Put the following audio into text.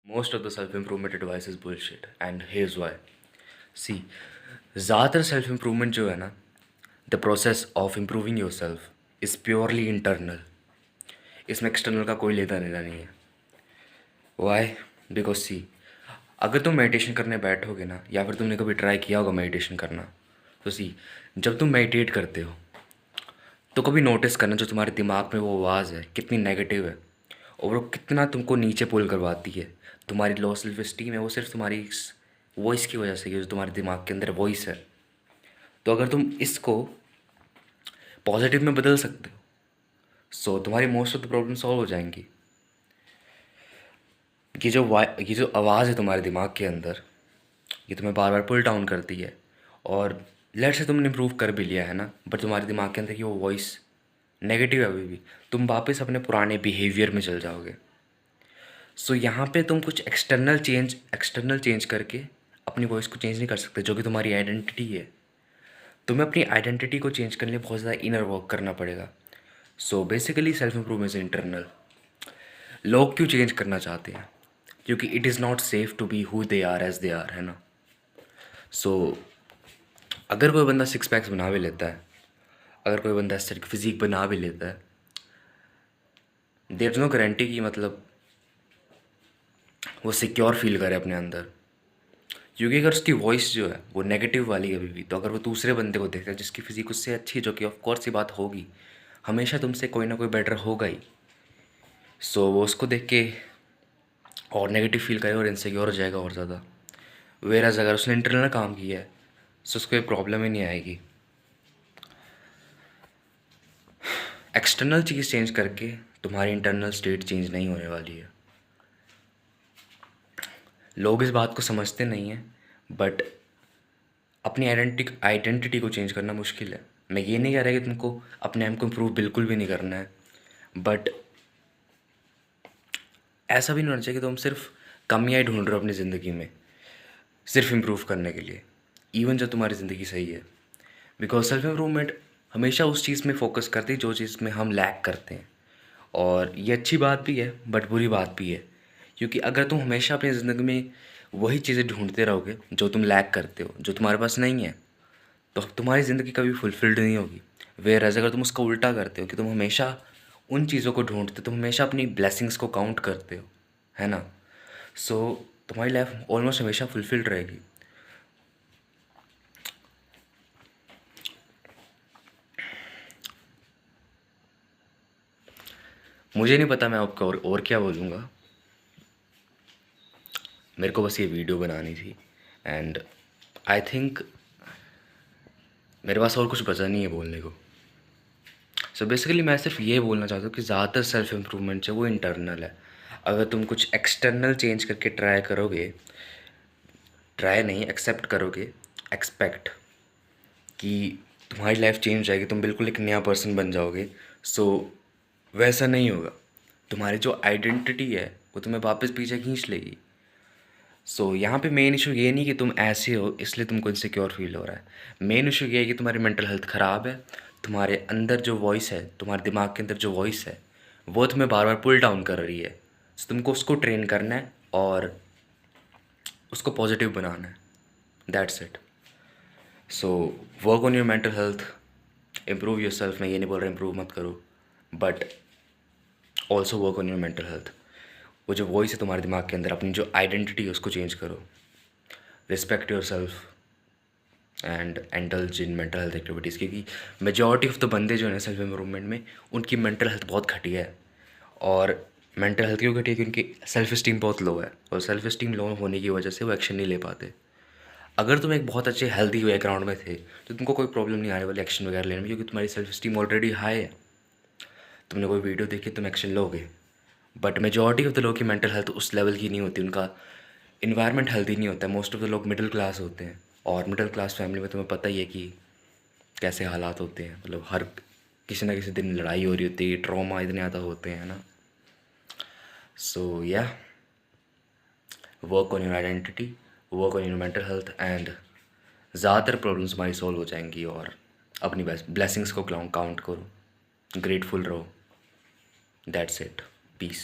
Most of the self improvement advice is bullshit, and here's why. See, ज़्यादातर self improvement जो है ना, the process of improving your self is purely internal. इसमें external का कोई लेना देना नहीं है. वाई? बिकॉज सी, अगर तुम मेडिटेशन करने बैठोगे ना, या फिर तुमने कभी ट्राई किया होगा मेडिटेशन करना, तो सी, जब तुम मेडिटेट करते हो तो कभी नोटिस करना जो तुम्हारे दिमाग में वो आवाज़ है कितनी नेगेटिव है, और वो कितना तुमको नीचे पुल करवाती है. तुम्हारी लो सेल्फ स्टीम है वो सिर्फ तुम्हारी वॉइस की वजह से, जो तुम्हारे दिमाग के अंदर वॉइस है. तो अगर तुम इसको पॉजिटिव में बदल सकते हो, सो तुम्हारी most of the problem solve हो जाएंगी. ये जो आवाज़ है तुम्हारे दिमाग के अंदर, ये तुम्हें बार बार पुल डाउन करती है. और लेट से तुमने इम्प्रूव कर भी लिया है ना, बट तुम्हारे दिमाग के अंदर की वो वॉइस नेगेटिव है अभी भी. तुम वापस अपने पुराने बिहेवियर में चल जाओगे. सो यहाँ पे तुम कुछ एक्सटर्नल चेंज करके अपनी वॉइस को चेंज नहीं कर सकते, जो कि तुम्हारी आइडेंटिटी है. तुम्हें अपनी आइडेंटिटी को चेंज करने लिए बहुत ज़्यादा इनर वर्क करना पड़ेगा. So basically self improvement is internal. लोग क्यों चेंज करना चाहते हैं? क्योंकि it is not safe to be who they are as they are, है ना. सो अगर कोई बंदा सिक्स पैक्स बना भी लेता है, अगर कोई बंदा एस्थेटिक फिजिक बना भी लेता है, देयर इज़ नो गारंटी कि मतलब वो सिक्योर फील करे अपने अंदर. क्योंकि अगर उसकी वॉइस जो है वो नेगेटिव वाली है अभी भी, तो अगर वो दूसरे बंदे को देखता है जिसकी फिजिक उससे अच्छी, जो कि ऑफ कोर्स ये बात होगी, हमेशा तुमसे कोई ना कोई बेटर होगा ही. सो वो उसको देख के और नेगेटिव फील करेगा और इनसिक्योर हो जाएगा और ज़्यादा. वेराज अगर उसने इंटरनल काम किया है तो उसको कोई प्रॉब्लम ही नहीं आएगी. एक्सटर्नल चीज़ चेंज करके तुम्हारी इंटरनल स्टेट चेंज नहीं होने वाली है. लोग इस बात को समझते नहीं हैं, बट अपनी आइडेंटिटी को चेंज करना मुश्किल है. मैं ये नहीं कह रहा कि तुमको अपने आप को इम्प्रूव बिल्कुल भी नहीं करना है, बट ऐसा भी नहीं होना चाहिए कि तुम सिर्फ कमियाँ ढूंढ रहे हो अपनी ज़िंदगी में सिर्फ इम्प्रूव करने के लिए, इवन जब तुम्हारी ज़िंदगी सही है. बिकॉज सेल्फ इम्प्रूवमेंट हमेशा उस चीज़ में फोकस करती है जो चीज़ में हम लैक करते हैं. और ये अच्छी बात भी है बट बुरी बात भी है, क्योंकि अगर तुम हमेशा अपनी ज़िंदगी में वही चीज़ें ढूंढते रहोगे जो तुम लैक करते हो, जो तुम्हारे पास नहीं है, तो तुम्हारी ज़िंदगी कभी फुलफिल्ड नहीं होगी. वेयर एज अगर तुम उसका उल्टा करते हो कि तुम हमेशा उन चीज़ों को ढूंढते हो, तुम हमेशा अपनी ब्लेसिंग्स को काउंट करते हो, है ना, सो तुम्हारी लाइफ ऑलमोस्ट हमेशा फुलफिल्ड रहेगी. मुझे नहीं पता मैं आपको और क्या बोलूँगा. मेरे को बस ये वीडियो बनानी थी, एंड आई थिंक मेरे पास और कुछ बचा नहीं है बोलने को. सो बेसिकली मैं सिर्फ ये बोलना चाहता हूँ कि ज़्यादातर सेल्फ इम्प्रूवमेंट जो वो इंटरनल है. अगर तुम कुछ एक्सटर्नल चेंज करके ट्राई करोगे, ट्राई नहीं एक्सेप्ट करोगे, एक्सपेक्ट कि तुम्हारी लाइफ चेंज हो जाएगी, तुम बिल्कुल एक नया पर्सन बन जाओगे, सो वैसा नहीं होगा. तुम्हारी जो आइडेंटिटी है वो तुम्हें वापस पीछे खींच लेगी. सो यहाँ पे मेन इशू ये नहीं कि तुम ऐसे हो इसलिए तुमको इनसिक्योर फील हो रहा है. मेन इशू ये है कि तुम्हारी मेंटल हेल्थ ख़राब है. तुम्हारे अंदर जो वॉइस है, तुम्हारे दिमाग के अंदर जो वॉइस है, वो तुम्हें बार बार पुल डाउन कर रही है. सो तुमको उसको ट्रेन करना है और उसको पॉजिटिव बनाना है. That's it. So work on your mental health, improve your self. मैं ये नहीं बोल रहा इम्प्रूव मत करो, but also work on your mental health. वो जो वॉइस है तुम्हारे दिमाग के अंदर, अपनी जो आइडेंटिटी है उसको चेंज करो. Respect your self and indulge in mental health activities. क्योंकि मेजॉरिटी ऑफ द बंदे जो है सेल्फ इम्प्रूवमेंट में, उनकी मेंटल हेल्थ बहुत घटिया है. और मेंटल हेल्थ क्यों घटिया? क्योंकि उनकी सेल्फ स्टीम बहुत लो है, और सेल्फ स्टीम लो होने की वजह से वो एक्शन नहीं ले पाते. अगर तुम एक बहुत अच्छे हेल्दी बैकग्राउंड में थे तो तुमको कोई प्रॉब्लम नहीं आने वाली एक्शन वगैरह लेने में, क्योंकि तुम्हारी सेल्फ स्टीम ऑलरेडी हाई है. तुमने कोई वीडियो देखी तुम एक्शन लोगे. बट मेजॉरिटी ऑफ द लोग की मेंटल हेल्थ उस लेवल की नहीं होती, उनका इन्वायरमेंट हेल्दी नहीं होता है. मोस्ट ऑफ द लोग मिडिल क्लास होते हैं, और मिडिल क्लास फैमिली में तुम्हें पता ही है कि कैसे हालात होते हैं. मतलब हर किसी ना किसी दिन लड़ाई हो रही होती है, ट्रॉमा इतने ज़्यादा होते हैं ना. सो या, work on your identity, work on your mental health, and ज़्यादातर प्रॉब्लम्स हमारी सॉल्व हो जाएंगी. और अपनी ब्लेसिंग्स को काउंट करो, ग्रेटफुल रहो. That's it. पीस.